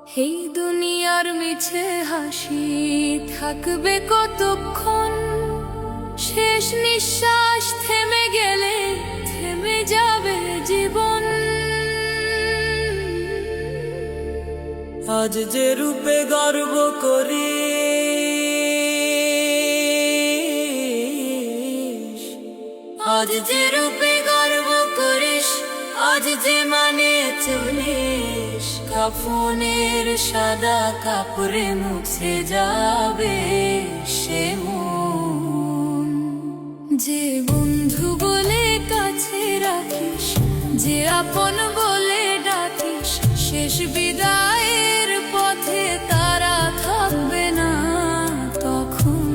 এই দুনিয়ার মিছে হাসি থাকবে কতক্ষণ, শেষ নিঃশ্বাস থেমে গেলে থেমে যাবে জীবন। আজ যে রূপে গর্ব করি, আজ যে রূপে গর্ব করিস, আজ যে মানে চলিস, কাফনের সাদা কাপড়ে মুছে যাবে সে মন। যে বন্ধু বলে কাছে রাখিস, যে আপন বলে ডাকিস, শেষ বিদায়ের পথে তারা থাকবে না তখন।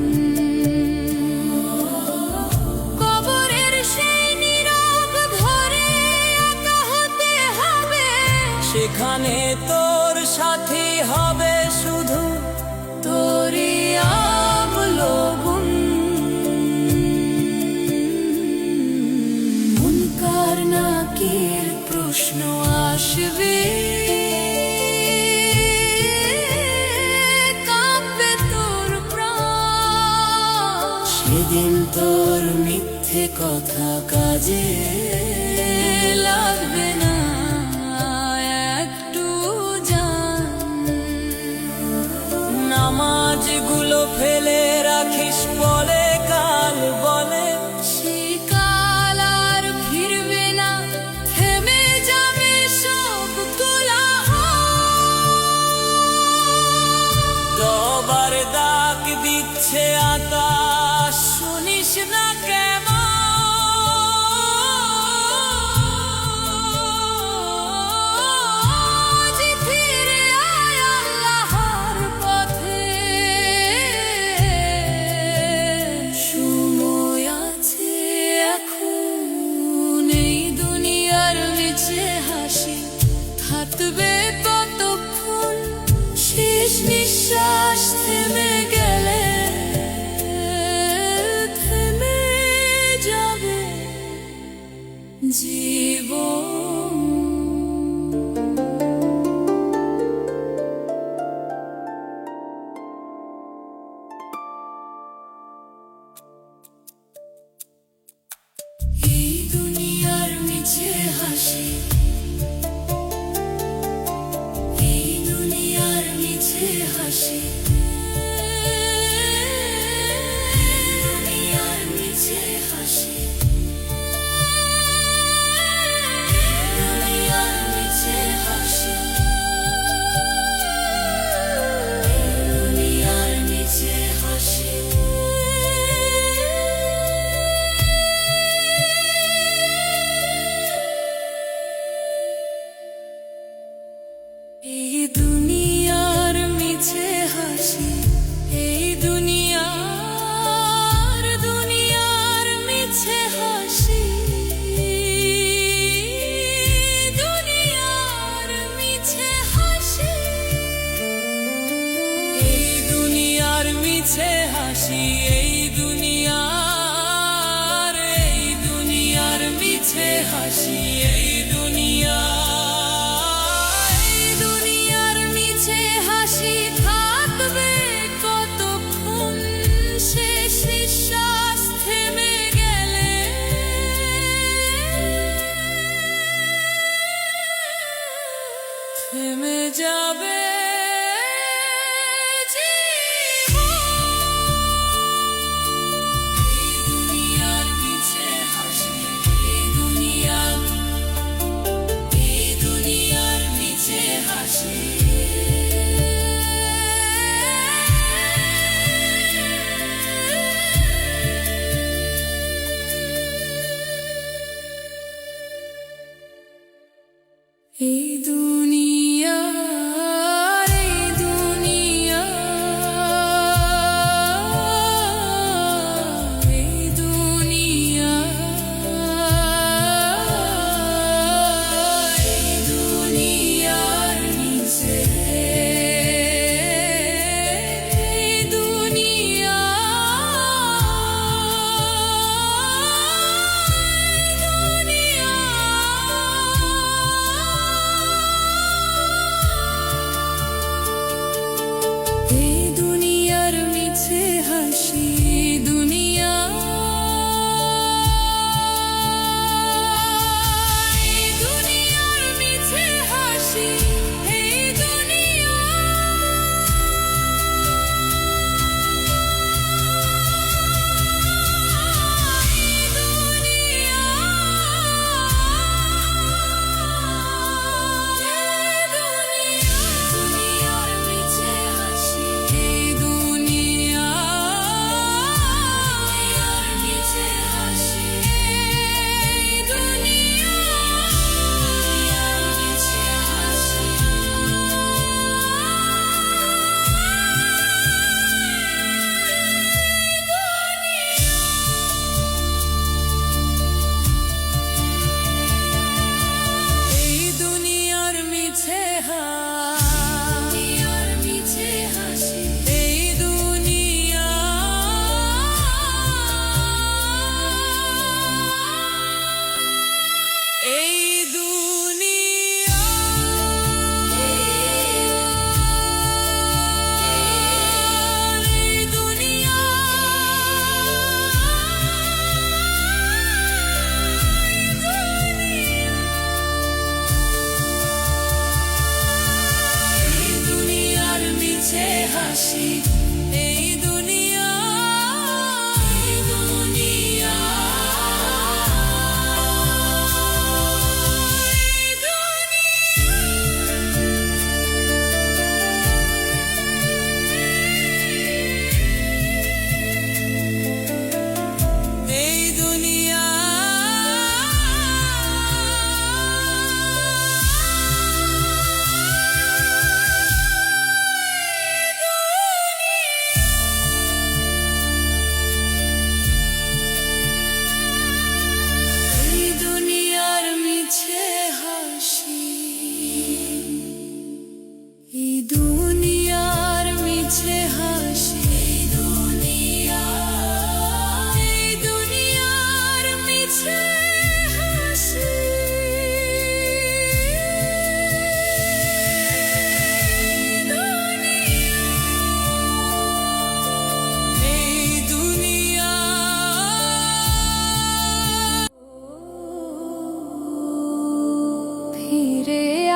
কবরের সেই নীরব ঘরে একা হতে হবে, সেখানে তোর সাথী হবে শুধু তোরই অবলম্বন। মুনকার নাকির প্রশ্ন আসবে, কাঁপবে তোর প্রাণ। সেদিন তোর মিথ্যে কথা কাজে লাগবে না একটু জান। নামাজগুলো ফেলে রাখিস বলে কাল বলে, সেই কাল আর ফিরবে না, থেমে যাবে সব কোলাহল। দবার ডাক দিচ্ছে আকাশ, শুনিস না কেমন? আজ ফিরে আয় আল্লাহর পথে, সময় আছে এখন। এই দুনিয়ার মিছে হাসি থাকবে কতক্ষণ, শেষ নিঃশ্বাস থেমে গেলে থেমে যাবে জীবন। এই দুনিয়ার মিছে হাসি, এই দুনিয়ার মিছে হাসি, দুনিয়ার মিছে হাসি, দুনিয়ার মিছে হাসি, দুনিয়ার মিছে হাসি। এই দুনিয়ার মিছে হাসি, এই দুনিয়ার মিছে হাসি, দুনিয়ার মিছে হাসি, এই দুনিয়ার মিছে হাসি, এই দুনিয়ার মিছে হাসি, এই দুনিয়ার মিছে হাসি থাকবে কতক্ষণ, শেষ নিঃশ্বাস থেমে গেলে থেমে যাবে দুনিয়ার মিছে হাসি, দুনিয়ার মিছে হাসি। এই দুনিয়া, এই দুনিয়া, এই দুনিয়া, এই দুনিয়ার মিছে, এই দুনিয়া, দুনিয়া।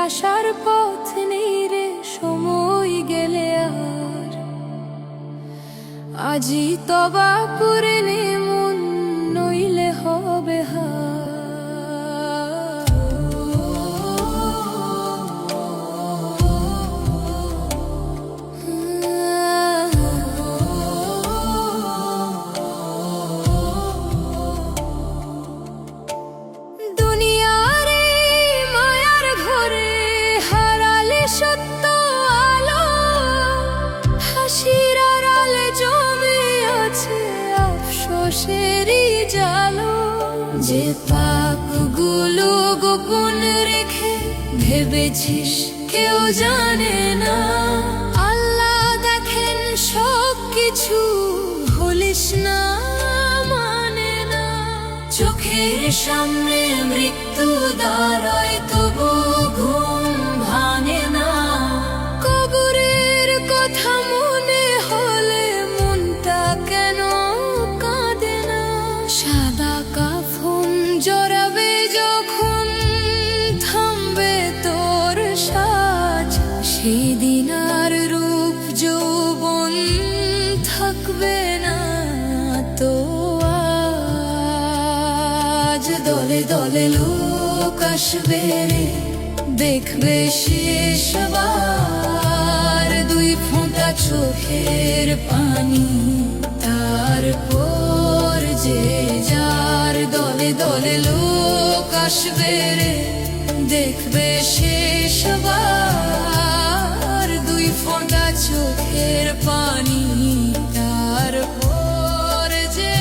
আসার পথ নেই রে সময় গেলে আর। আজি তবা করে নে মন, নইলে হবে দুনিয়ার এই মায়ার ঘরে হারালে সত্য আলো, হাসির আড়ালে জমে আছে আফসোসেরই জালো। যে পাপগুলো গোপন রেখে ভেবেছিস কেউ জানে না, আল্লাহ দেখেন সব কিছু, ভুলিস না মানে না। চোখের সামনে মৃত্যু দাঁড়ায় তবু ঘুম ভাঙে না, কবরের কথা মনে হলে মনটা কেন কাঁদে না। সাদা কাফন জড়াবে যখন থামবে তোর সাজ, সেদিন আর রূপ যৌবন থাকবে না তো আজ। দলে দলে লোক আসবে রে দেখবে শেষবার, দুই ফোঁটা চোখের পানি তারপর যে যার। দলে দলে লোক আসবে রে দেখবে শেষবার, দুই ফোঁটা চোখের পানি তারপর যে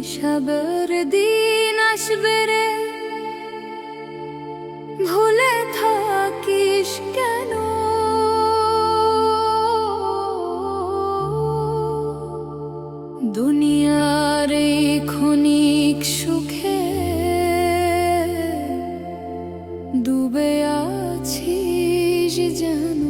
হিসাবের দিন আসবে রে, ভুলে থাকিস কেন? দুনিয়ার এই ক্ষণিক সুখে ডুবে আছিস যেন।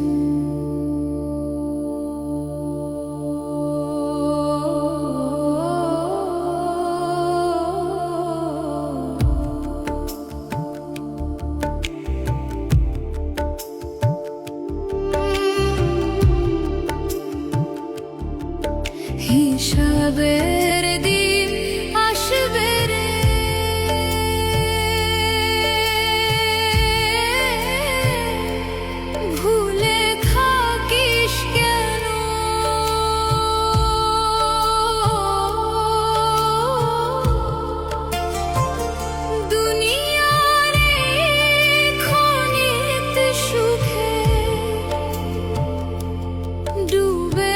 হিসাবের দিন আসবে রে, ভুলে থাকিস কেন? দুনিয়ার এই ক্ষণিক সুখে ডুবে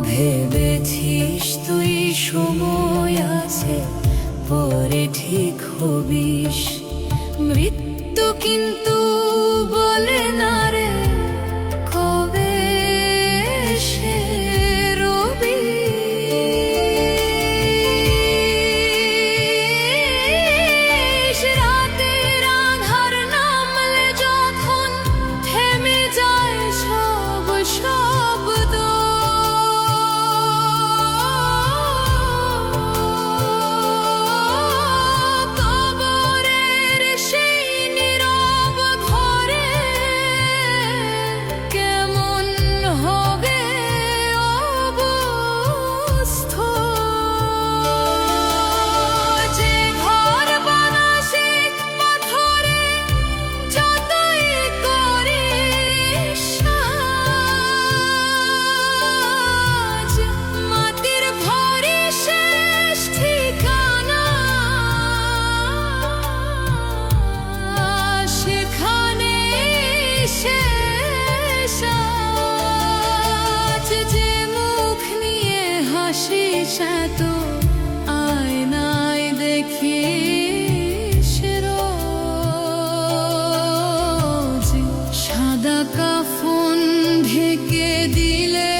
ভেবেছিস তুই সময় আছে, পরে ঠিক হবিস। মৃত্যু কিন্তু বলে না রে কবে সে রবি। রাতের আঁধার নামলে যখন থেমে যায় সব শব্দ, তো আয়নায় দেখিস রোজ, সাদা কাফন ঢেকে দিলে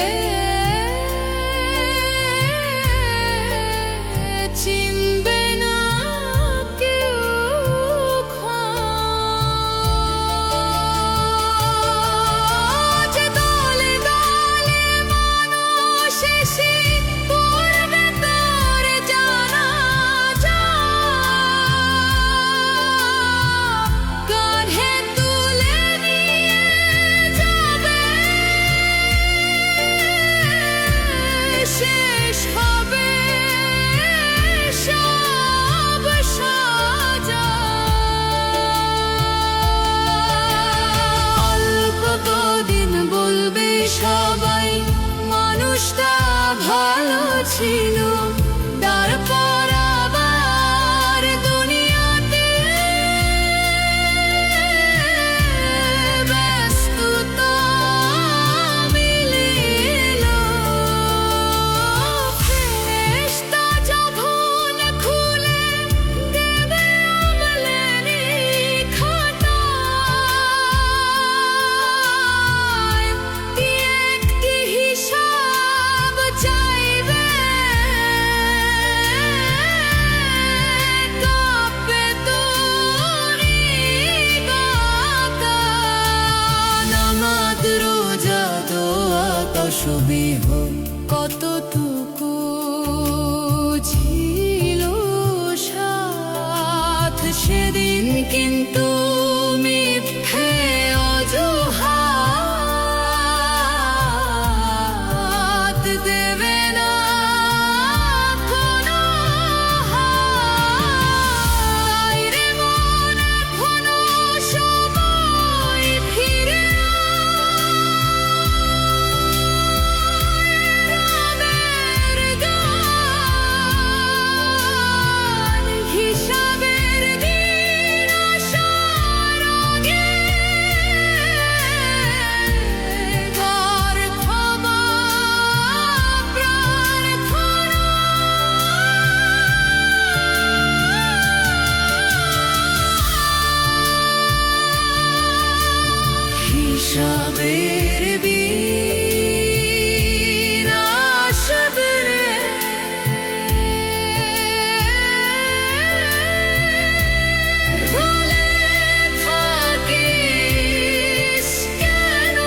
চিনবে না কেউ খোঁজ। দলে দলে মানুষ এসে শেষ হবে সব সাজা। অল্প কদিন বলবে সবাই মানুষটা ভালো ছিল, তারপর আবার দুনিয়াতে ব্যস্ততা তসবিহ কতটুকু ছিল সাথ সেদিন, কিন্তু মিথ্যে অজুহাত দেবে না কোনো হায় রে মন। এখনো সময় ফিরে হিসাবের দিন আসা शबेर बीना शबरे भूले থাকিস কেন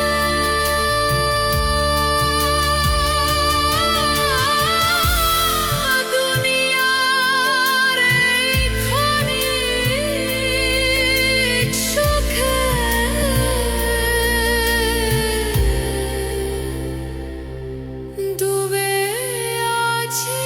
দুনিয়ার এই ক্ষণিক সুখে ডুবে আছি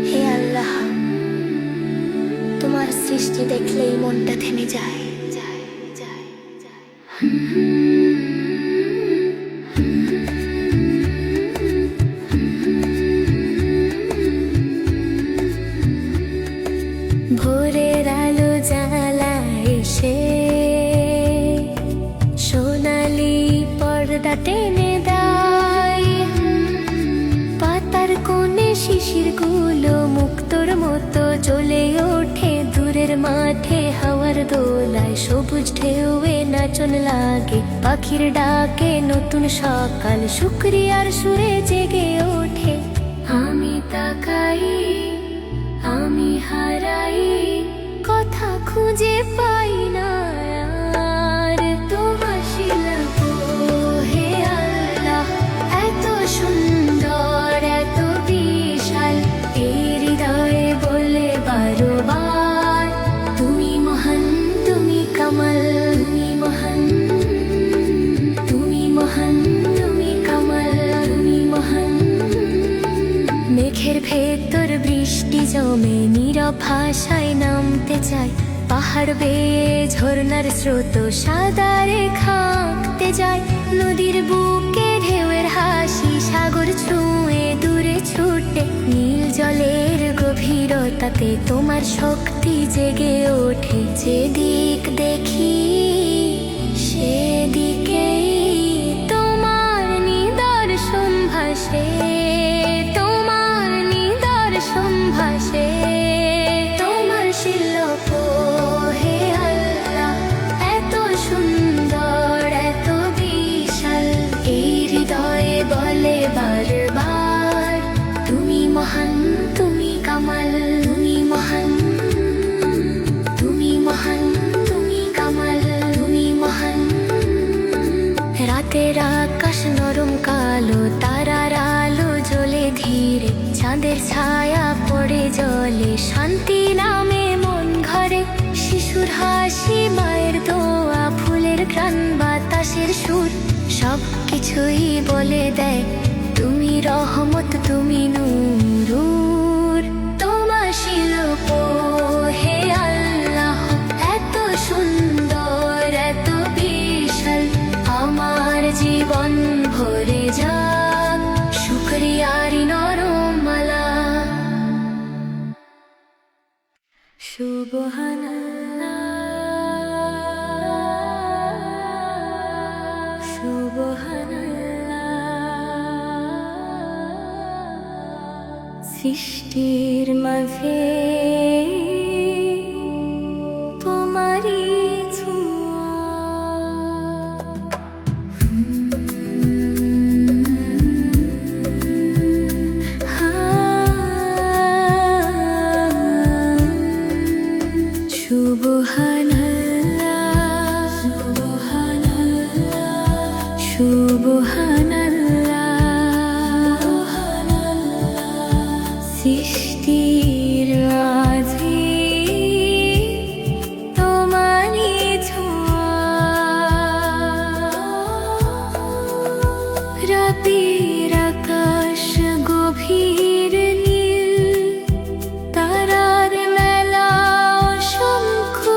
হে আল্লাহ, তোমার সৃষ্টি দেখলেই মনটা থেমে যায়। ভোরের আলো জ্বালা এসে সোনালি পর্দা টেনে দেয়, পাতার কোণে শিশিরগুলো মুক্তোর মতো জ্বলে ওঠে দূরের মাঠে হাওয়ার দোলায়, সবুজ ঢেউয়ে নাচন লাগে, পাখির ডাকে নতুন সকাল শুকরিয়ার সুরে জেগে ওঠে। আমি তাকাই, আমি হারাই, কথা খুঁজে পাই না আর তোমার শিল্প। হে আল্লাহ, এত সুন্দর এত বিশাল, এই হৃদয়ে বলে বারবার তুমি মহান, তুমি কামাল, তুমি মহান, তুমি মহান, তুমি কামাল, তুমি মহান। মেঘের ভেতর বৃষ্টি জমে নীরব ভাষায় নামতে চায়, পাহাড় বেয়ে ঝর্ণার স্রোত সাদা রেখা আঁকতে যায়, নদীর বুকে ঢেউয়ের হাসি সাগর ছুঁয়ে দূরে ছুটে, নীল জলের গভীরতাতে তোমার শক্তি জেগে ওঠে। যেদিক দেখি সেদিকেই তোমার নিদর্শন ভাসে, তোমার নিদর্শন ভাসে, তোমার শিল্প। হে আল্লাহ, এত সুন্দর এত বিশাল, এই হৃদয়ে বলে বারবার তুমি মহান, তুমি কামাল, তুমি মহান, তুমি মহান, তুমি কামাল, তুমি মহান। রাতের আকাশ নরম কালো, তারার আলো জ্বলে ধীরে, চাঁদের ছায়া পড়ে জলে, শান্তি নামে মন ঘরে, শিশুর হাসি মায়ের দোয়া, ফুলের ঘ্রাণ বাতাসের সুর, সব কিছুই বলে দেয় তুমি রহমত, তুমি নূর। তোমার শিল্প হে আল্লাহ, এত সুন্দর এত বিশাল, আমার জীবন ভরে যাক শুকরিয়ারি নরমালা। সুবহানাল্লাহ, সুবহানাল্লাহ। সৃষ্টির মাঝে তোমারই ছোঁয়া, সুবহানাল্লাহ, সুবহানাল্লাহ, সুবহানাল্লাহ। সৃষ্টির মাঝে তোমারই ছোঁয়া, রাতের আকাশ গভীর নীল, তারার মেলা অসংখ্য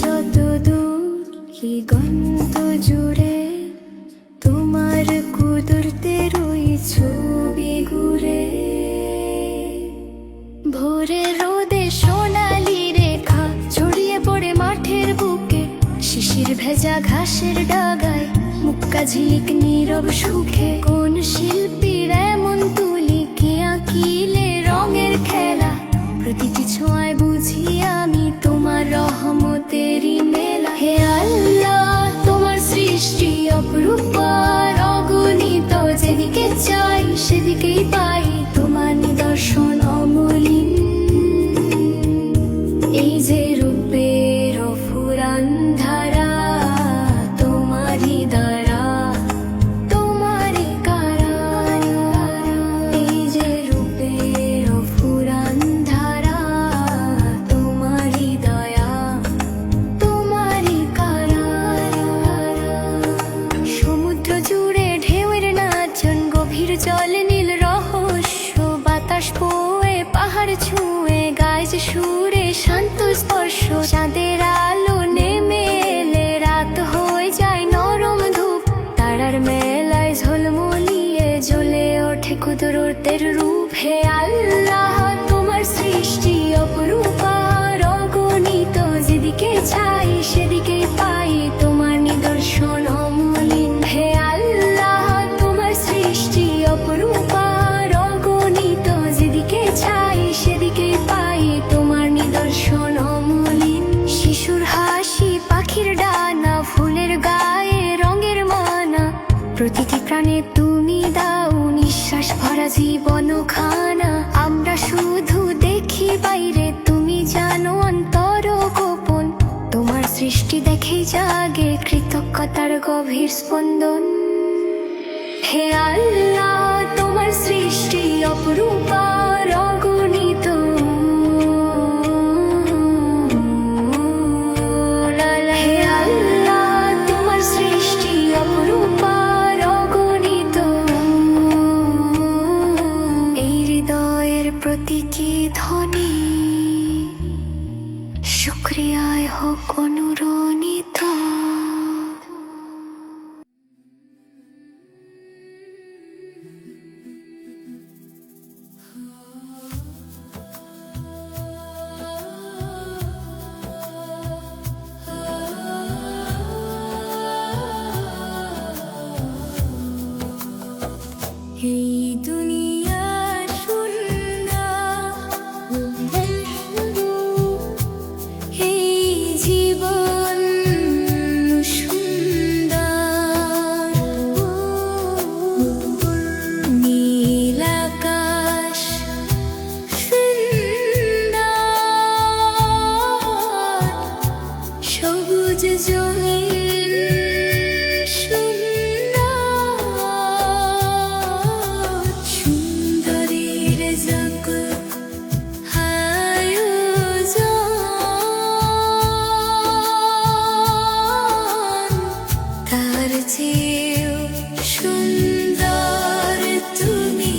যত দূর কি গন্ধ জুড়ে তোমার কুদরতের ওই ছবি ঘুরে। ভোরে রোদে সোনালি রেখা ছড়িয়ে পড়ে মাঠের বুকে, শিশির ভেজা ঘাসের ডাগায় মুক্কা ঝিলিক নীরব সুখে। কোন শিল্পীর এমন তুলি কি আঁকিলে রঙের খেলা, প্রতিটি ছোঁয়ায় বুঝি আমি তোমার রহমতেরই মেলা। হে আল্লাহ তোমার সৃষ্টি অপরূপার অগণিত, যেদিকে চাই সেদিকেই পাই তোমার নিদর্শন অমলিন। এই যে রূপের ফুরান ধারা তোমারই দ্বারা, তোমারই কারা। এই যে রূপের ফুরান ধারা তোমারই দয়া, তোমারই কারা। সমুদ্র জুড়ে ঢেউয়ের নাচন, গভীর জলে নীল রহস্য, বাতাস বয়ে পাহাড় ছুঁয়ে গায় যে সুরে শান্ত স্পর্শ। চাঁদের আলো নেমে এলে রাত হয়ে যায় নরম ধূপ, তারার মেলায় ঝলমলিয়ে জ্বলে ওঠে কুদরতের রূপ। হে আল্লাহ তোমার সৃষ্টি অপরূপার অগণিত, যেদিকে চাই সেদিকেই পাই তোমার নিদর্শন অমলিন। হে আল্লাহ তোমার সৃষ্টি অপরূপার অগণিত, যেদিকে চাই সেদিকেই পাই তোমার নিদর্শন অমলিন। শিশুর হাসি, পাখির ডানা, ফুলের গায়ে রঙের মানা, প্রতিটি প্রাণে তুমি দাও নিঃশ্বাস ভরা জীবন খানা। আমরা শুধু দেখি বাইরে, তুমি জানো অন্তর গোপন, তোমার সৃষ্টি দেখে জাগে কৃতজ্ঞতার গভীর স্পন্দন। হে আল্লাহ তোমার সৃষ্টি অপরূপার অগণিত, হে আল্লাহ তোমার সৃষ্টি অপরূপার অগণিত। এই হৃদয়ের প্রতীকী ধ্বনি শুকরিয়ায় হোক অনুরণিত। এই দুনিয়া সুন্দর, এই জীবন সুন্দর, নীল আকাশ সুন্দর, সবুজ জমিন সুন্দরীর জগৎ আয়োজন, তার চেয়েও সুন্দর তুমি।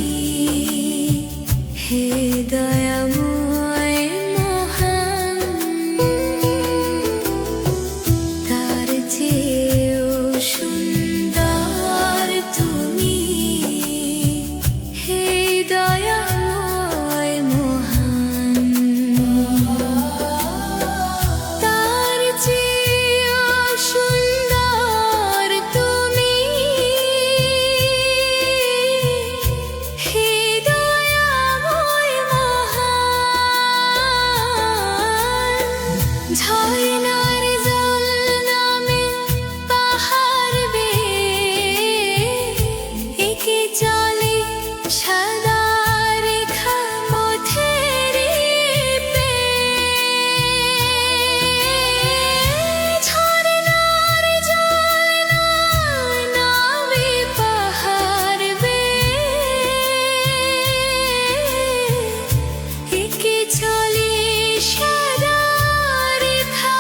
হে দয়াময় মহান, তার চেয়েও সুন্দর তুমি। হে দয়াময় মহান, তার চেয়েও সুন্দর তুমি। হে দয়াময় মহান, ঝর্ণার জল নামে পাহাড় বেয়ে একে চলে সাদা রেখা পথের ঝর্ণার জল নামে পাহাড় বেয়ে একে চলে সাদা রেখা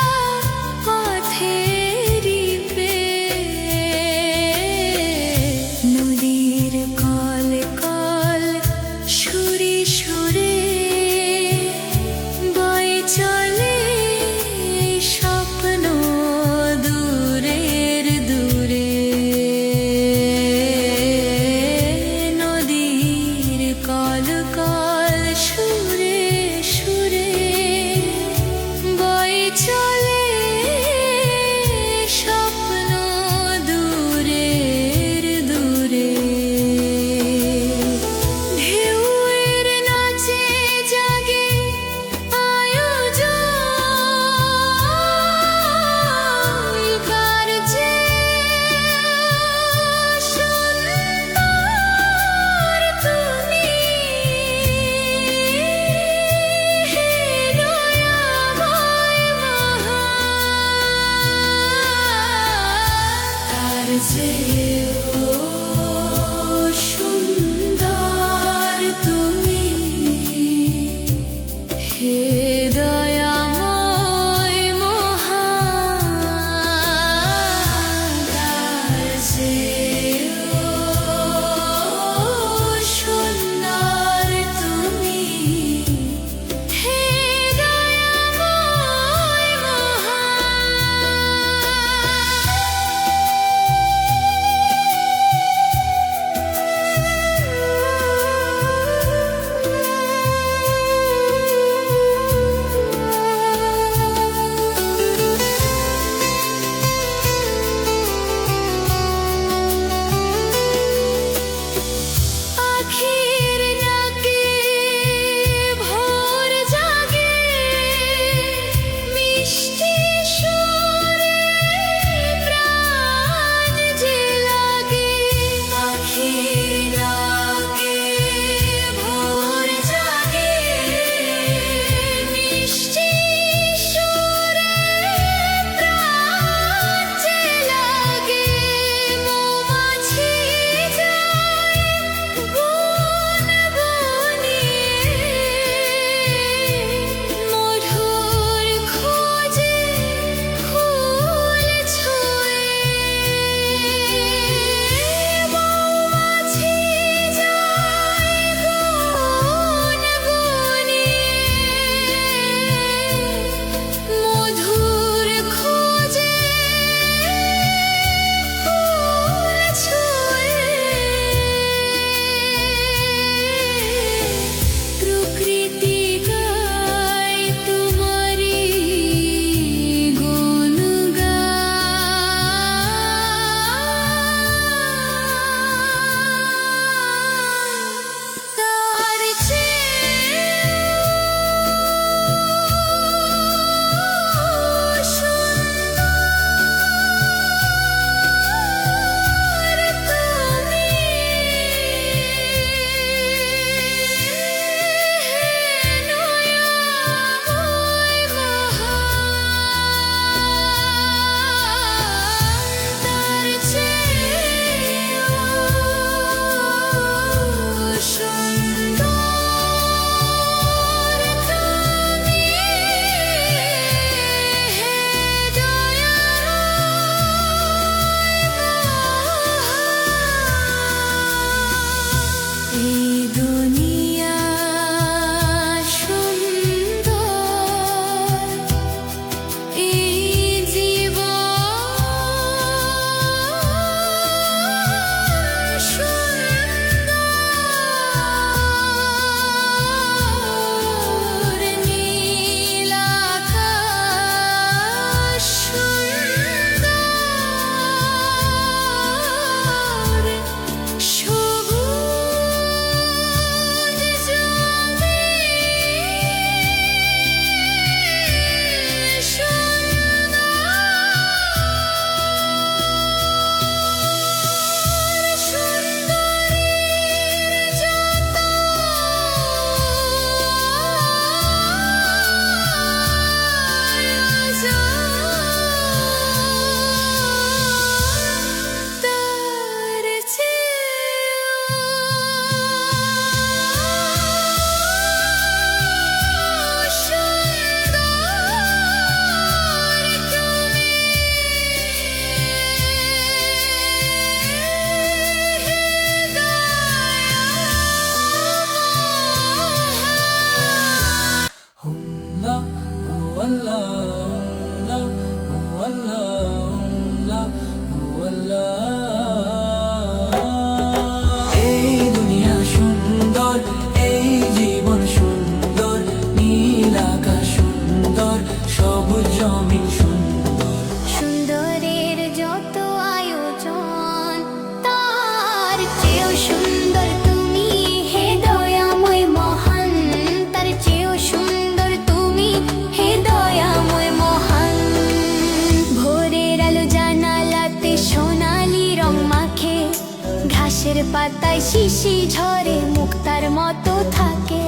গাছের পাতায় শিশি ঝরে মুক্তার মতো থাকে,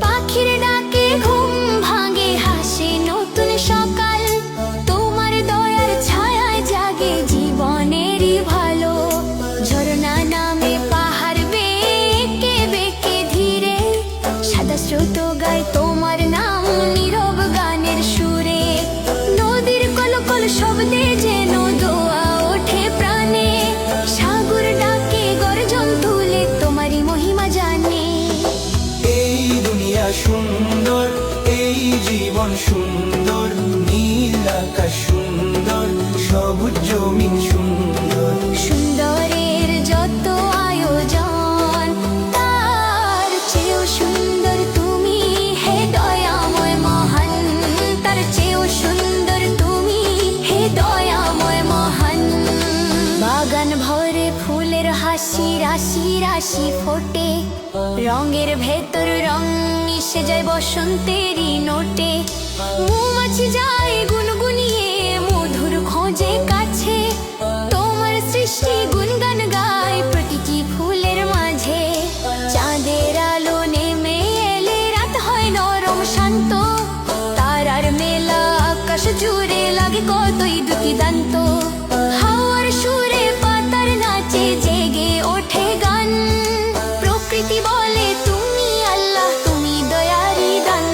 পাখির ডাকে ঘুম ভাঙে, হাসে নতুন সকাল। তোমার দয়ার ছায়ায় জাগে জীবনেরই ভালো। ঝরনা নামে পাহাড় বেঁকে বেঁকে ধীরে, সাদা স্রোত গায় তোমার নাম নীরব গানের সুরে। নদীর কলকল শব্দে যেন দোয়া ওঠে প্রাণে, সাগর ডাকে গর্জন তুলে তোমারই মহিমা জানে। এই দুনিয়া সুন্দর, এই জীবন সুন্দর, নীল আকাশ সুন্দর, সবুজ জমিন সুন্দর। সুন্দরের যত আয়োজন, তার চেয়েও সুন্দর তুমি হে দয়াময় মহান। তার চেয়েও সুন্দর তুমি হে দয়াময় মহান। বাগান ভরে ফুলের হাসি, রাশি রাশি ফোটে, রঙের ভেতর রং মিশে যায় বসন্তেরই নোটে। মৌমাছি যায় গুনগুনিয়ে মধুর খোঁজে কাছে, তোমার সৃষ্টি গুনগান গায় প্রতিটি ফুলের মাঝে। চাঁদের আলো নেমে এলে রাত হয় নরম শান্ত, তারার মেলা আকাশ জুড়ে লাগে কতই দুটি দান্ত। হাওয়ার সুরে পাতার নাচে জেগে ওঠে গান, প্রকৃতি বলে তুমি আল্লাহ, তুমি দয়ারি দান।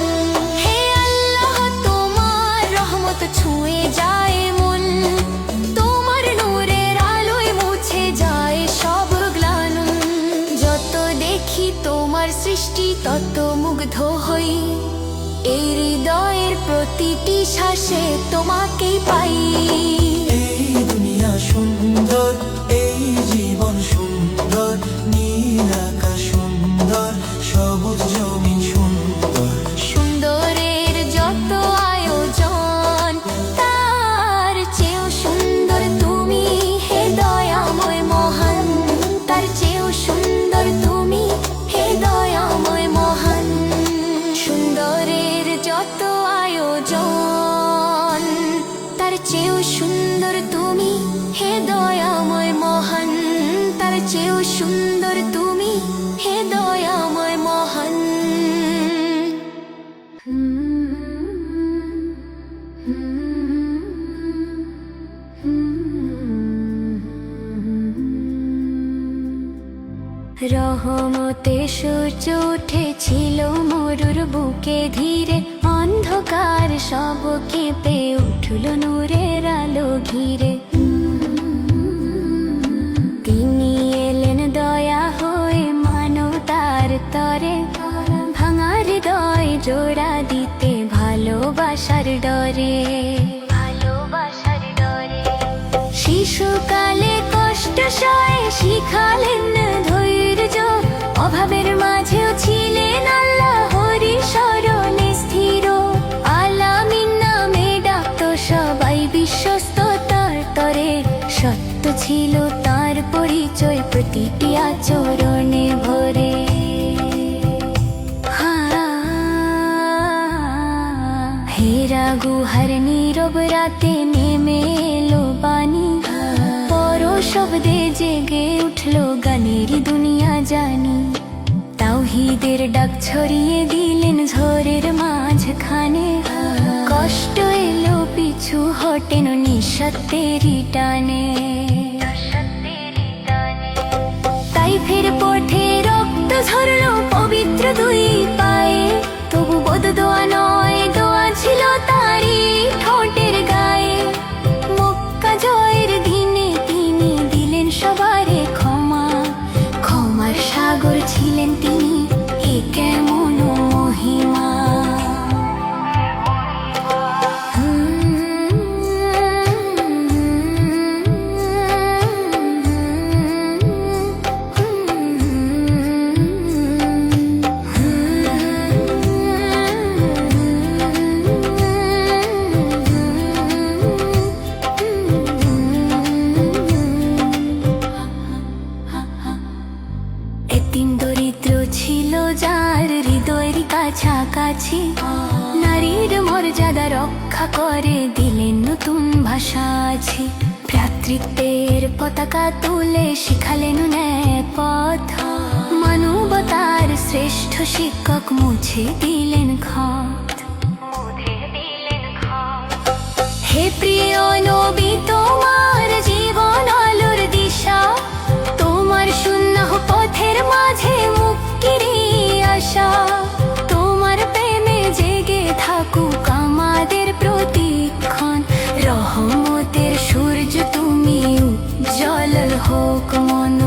হে আল্লাহ তোমার রহমত ছুঁয়ে যায় মন, তোমার নূরের আলোয় মুছে যায় সব গ্লানি। যত দেখি তোমার সৃষ্টি তত মুগ্ধ হই, এই হৃদয়ের প্রতিটি শ্বাসে তোমাকেই পাই। এই দুনিয়া সুন্দর, এই জীবন সুন্দর, নীল আকাশ সুন্দর, সবুজ জমিন সুন্দর। সুন্দরের যত আয়োজন, তার চেয়েও সুন্দর তুমি হে দয়াময় মহান। তার চেয়েও সুন্দর তুমি হে দয়াময় মহান। সুন্দরের যত আয়োজন, তার চেয়েও সুন্দর তুমি হে দয়াময় মহান। তার চেয়েও সুন্দর তুমি হে দয়াময় মহান। রহমতে সূর্য উঠেছিল মরুর বুকে ধীরে, অন্ধকার সব কেঁপে উঠল নূরের আলো ঘিরে। তিনি এলেন দয়া হয়ে মানবতার তরে, ভাঙার হৃদয় জোড়া দিতে ভালোবাসার ডরে। ভালোবাসার ডরে শিশুকালে কষ্ট সয়ে শিখালেন ধৈর্য, অভাবের মাঝেও ছিলেন আল্লাহরই শরণে স্থির। আলামিন নামে ডাকতো সবাই বিশ্বস্ত তার তরে, সত্য ছিল তার পরিচয় প্রতিটি আচরণে ভরে। হেরা গুহার নীরব রাতে নেমে এলো বাণী, পর শব্দে জেগে উঠলো গানেরই দুনিয়া জানি। তাওহীদের ডাক ছড়িয়ে দিলেন ঝড়ের মাঝখানে, কষ্ট এলো পিছু হটেন নিঃসত্বেরই টানে। তাই ফের পথে রক্ত ঝরলো পবিত্র দুই পায়ে, তবু বোধ দোয়া নয় দোয়া ছিল তারই ঠোঁটের গায়ে। মক্কা জয়ের দিনে তিনি দিলেন সবারে ক্ষমা, ক্ষমার সাগর ছিলেন তিনি, এ কেমন মহিমা। কাছাকাছি নারীর মর্যাদা রক্ষা করে দিলেন নতুন ভাষা আছে। ভ্রাতৃত্বের পতাকা তুলে শিখালেন ন্যায় পথ, মানবতার শ্রেষ্ঠ শিক্ষক মুছে দিলেন ক্ষত। হে প্রিয় নবী, তোমার জীবন আলোর দিশা, তোমার শূন্য পথের মাঝে মুক্তির আশা, তোমার প্রেমে জেগে থাকুক আমাদের প্রতিক্ষণ, রহমতের সূর্য তুমি উজ্জ্বল হোক মন।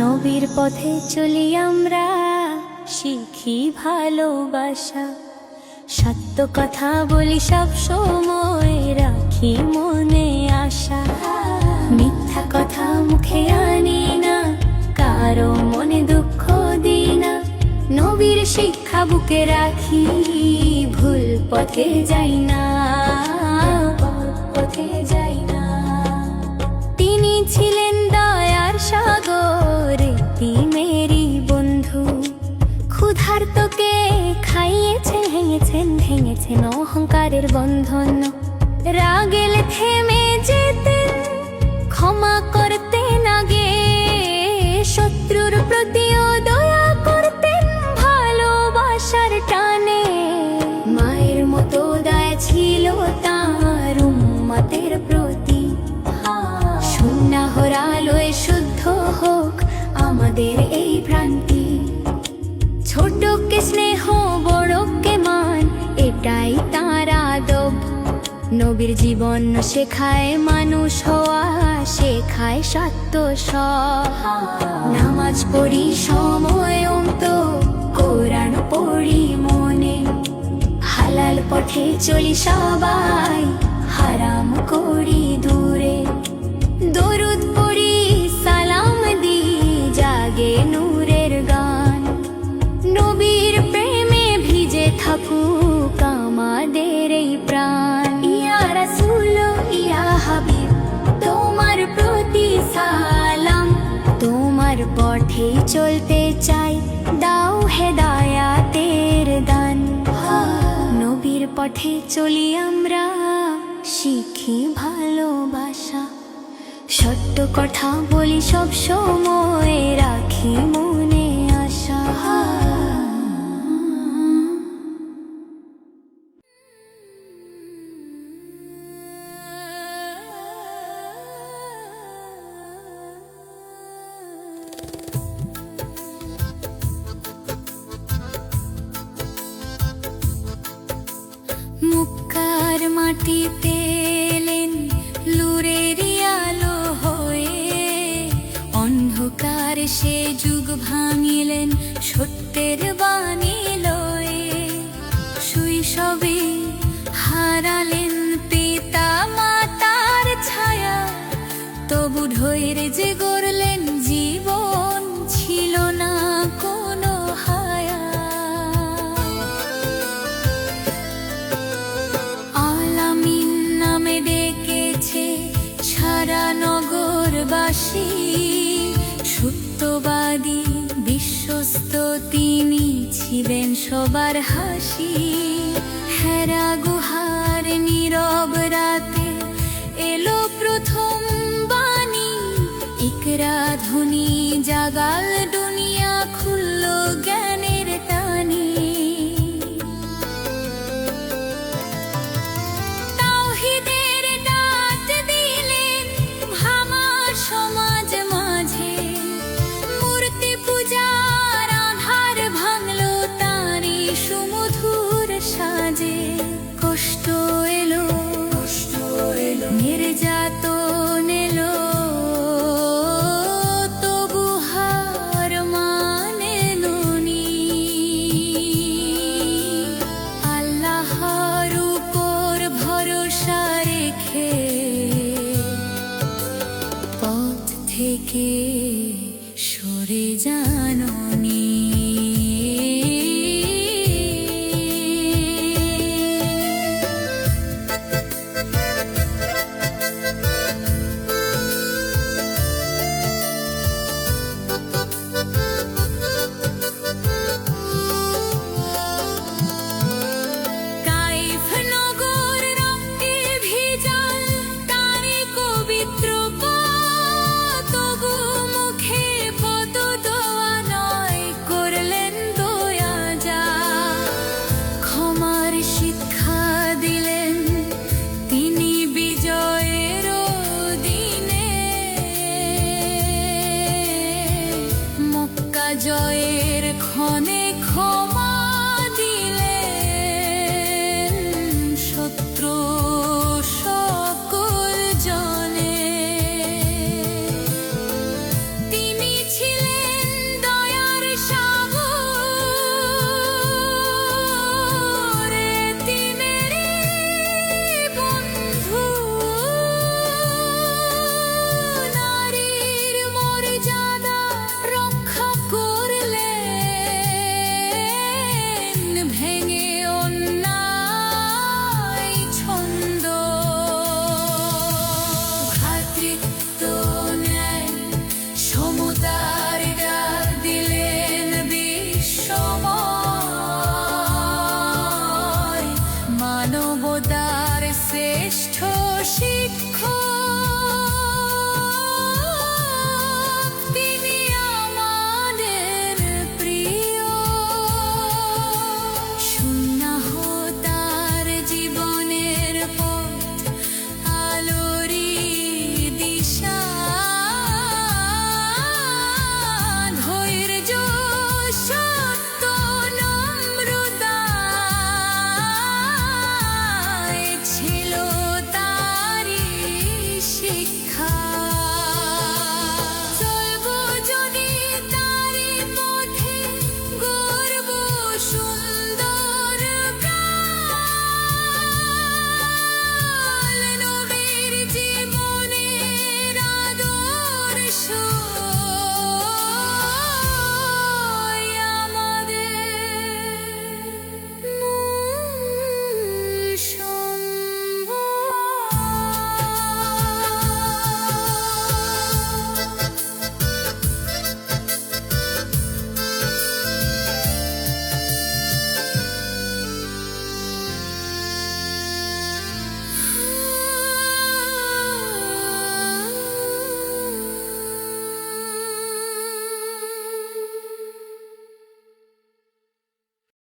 নবীর পথে চলি আমরা, শিখি ভালোবাসা, সত্য কথা বলি সব সময়, রাখি মনে আশা, মিথ্যা কথা মুখে আনি না, কারো মনে দুঃখ দিই না, নবীর শিক্ষা বুকে রাখি, ভুল পথে যাই না, পথে যাই না। তিনি ছিলেন দয়ার সাগর, মেরি বন্ধু, ক্ষুধার্তকে খাইয়েছেন, ভেঙেছেন অহংকারের বন্ধন, রাগেলে থেমে যেতেন, ক্ষমা করতেন আগে, শত্রুর প্রতিও দয়া করতেন ভালোবাসার টানে, মায়ের মতো দয়া ছিল তাঁর উম্মতের প্রতি, সুন্নাহর আলোয় শুদ্ধ হোক আমাদের এই ভ্রান্তি, ছোটকে স্নেহ বড়কে মান, এটাই তাঁর আদব, নবীর জীবন শেখায় মানুষ হওয়া, শেখায় সত্য সব, নামাজ পড়ি সময় তো, কোরআন পড়ি মনে, হালাল পথে চলি সবাই, হারাম করি দূরে, দরুদ পড়ি সালাম দি, জাগে নূরের গান, নবীর প্রেমে ভিজে থাকুক আমাদের এই প্রাণ। ইয়া রাসূল ইয়া হাবিব, তোমার প্রতি সালাম, তোমার পথে চলতে চাই, দাও হেদায়াতের দান, নবীর পথে চলি আমরা, শিখি ভালোবাসা, সত্য কথা বলি সব সময়, রাখি মনে আশা। মুক্কার মাটিতে এলেন লুরের আলো হয়ে, অন্ধকার সে যুগ ভাঙিলেন সত্যের বাণী লয়ে, শৈশবে হারালেন পিতা মাতার ছায়া, তবু ধৈর্যে গড়লেন জীবন, ছিল না কোনো হায়া, আলামিন নামে ডেকেছে সারা নগরবাসী, সত্যবাদী বিশ্বস্ত তিনি ছিলেন সবার হাসি, হেরা গুহার নীরব রাতে এলো প্রথম বাণী, ইকরা ধ্বনি জাগাল দুনিয়া, খুলল জ্ঞানের টানি, তাওহীদের ডাক দিলেন ভাঙা সমাজ মাঝে, মূর্তি পূজার আধার ভাঙলো তাঁরই সুমধুর সাজে, কষ্ট এলো নির্যাতন এলো, তবু হার মানেলো নি, আল্লাহর উপর ভরসা রেখে পথ থেকে সরে জানো। জয়ে